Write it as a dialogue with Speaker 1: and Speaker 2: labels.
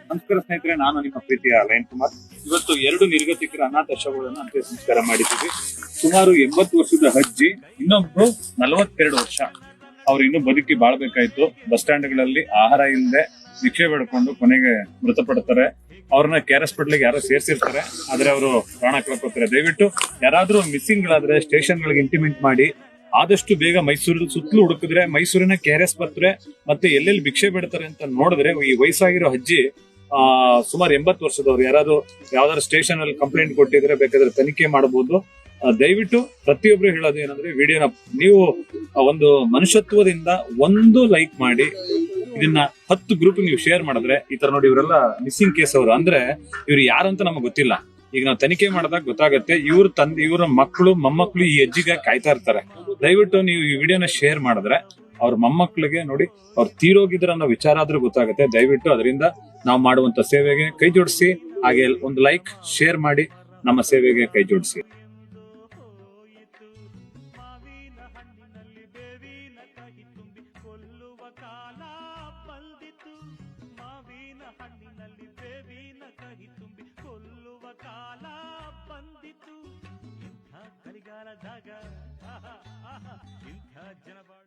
Speaker 1: ನಮಸ್ಕಾರ ಸ್ನೇಹಿತರೆ, ನಾನು ನಿಮ್ಮ ಪ್ರೀತಿಯ ಲಯನ್ ಕುಮಾರ್. ಇವತ್ತು 2 ನಿರ್ಗತಿಕರ ಅನಾಥಾಶ್ರಮಗಳನ್ನು ಅಂತ್ಯ ಸಂಸ್ಕಾರ ಮಾಡಿದ್ದೀವಿ. ಸುಮಾರು 80 ವರ್ಷದ ಅಜ್ಜಿ, ಇನ್ನೊಬ್ರು 42 ವರ್ಷ. ಅವ್ರು ಇನ್ನೂ ಬದುಕಿ ಬಾಳ್ಬೇಕಾಯ್ತು. ಬಸ್ ಸ್ಟ್ಯಾಂಡ್ಗಳಲ್ಲಿ ಆಹಾರ ಇಲ್ಲದೆ ಭಿಕ್ಷೆ ಬೇಡ್ಕೊಂಡು ಕೊನೆಗೆ ಮೃತಪಡ್ತಾರೆ. ಅವ್ರನ್ನ KR ಹಾಸ್ಪಿಟ್ಲಿಗೆ ಯಾರೋ ಸೇರ್ಸಿರ್ತಾರೆ, ಆದ್ರೆ ಅವರು ಪ್ರಾಣ ಕಳ್ಕೊತಾರೆ. ದಯವಿಟ್ಟು ಯಾರಾದ್ರೂ ಮಿಸ್ಸಿಂಗ್ ಗಳಾದ್ರೆ ಸ್ಟೇಷನ್ ಗಳಿಗೆ ಇಂಟಿಮೇಟ್ ಮಾಡಿ. ಆದಷ್ಟು ಬೇಗ ಮೈಸೂರು ಸುತ್ತಲೂ ಹುಡುಕಿದ್ರೆ ಮೈಸೂರಿನ KR ಆಸ್ಪತ್ರೆ ಮತ್ತೆ ಎಲ್ಲೆಲ್ಲಿ ಭಿಕ್ಷೆ ಬಿಡ್ತಾರೆ ಅಂತ ನೋಡಿದ್ರೆ ಈ ವಯಸ್ಸಾಗಿರೋ ಅಜ್ಜಿ ಸುಮಾರು 80 ವರ್ಷದವ್ರು. ಯಾರಾದ್ರೂ ಯಾವ್ದಾದ್ರು ಸ್ಟೇಷನ್ ಅಲ್ಲಿ ಕಂಪ್ಲೇಂಟ್ ಕೊಟ್ಟಿದ್ರೆ ಬೇಕಾದ್ರೆ ತನಿಖೆ ಮಾಡಬಹುದು. ದಯವಿಟ್ಟು ಪ್ರತಿಯೊಬ್ರು ಹೇಳೋದು ಏನಂದ್ರೆ, ವಿಡಿಯೋನ ನೀವು ಒಂದು ಮನುಷ್ಯತ್ವದಿಂದ ಒಂದು ಲೈಕ್ ಮಾಡಿ, ಇದನ್ನ 10 ಗ್ರೂಪ್ ನೀವು ಶೇರ್ ಮಾಡಿದ್ರೆ, ಈ ತರ ನೋಡಿ ಇವರೆಲ್ಲ ಮಿಸ್ಸಿಂಗ್ ಕೇಸ್ ಅವರು. ಅಂದ್ರೆ ಇವ್ರು ಯಾರಂತ ನಮಗೆ ಗೊತ್ತಿಲ್ಲ. ಈಗ ನಾವು ತನಿಖೆ ಮಾಡಿದಾಗ ಗೊತ್ತಾಗುತ್ತೆ. ಇವ್ರ ಮಕ್ಕಳು ಮೊಮ್ಮಕ್ಕಳು ಈ ಅಜ್ಜಿಗೆ ಕಾಯ್ತಾ ಇರ್ತಾರೆ. ದಯವಿಟ್ಟು ನೀವು ಈ ವಿಡಿಯೋನ ಶೇರ್ ಮಾಡಿದ್ರೆ ಅವ್ರ ಮೊಮ್ಮಕ್ಕಳಿಗೆ ನೋಡಿ, ಅವ್ರು ತೀರೋಗಿದ್ರ ಅನ್ನೋ ವಿಚಾರ ಆದ್ರೂ ಗೊತ್ತಾಗುತ್ತೆ. ದಯವಿಟ್ಟು ಅದರಿಂದ ನಾವು ಮಾಡುವಂತ ಸೇವೆಗೆ ಕೈ ಜೋಡಿಸಿ, ಹಾಗೆ ಒಂದು ಲೈಕ್ ಶೇರ್ ಮಾಡಿ ನಮ್ಮ ಸೇವೆಗೆ ಕೈ ಜೋಡಿಸಿ.
Speaker 2: ಬಂದಿತು ಇಂಥ ಕರಿಗಾಲದಾಗ ಇಂಥ ಜನಬಾಳು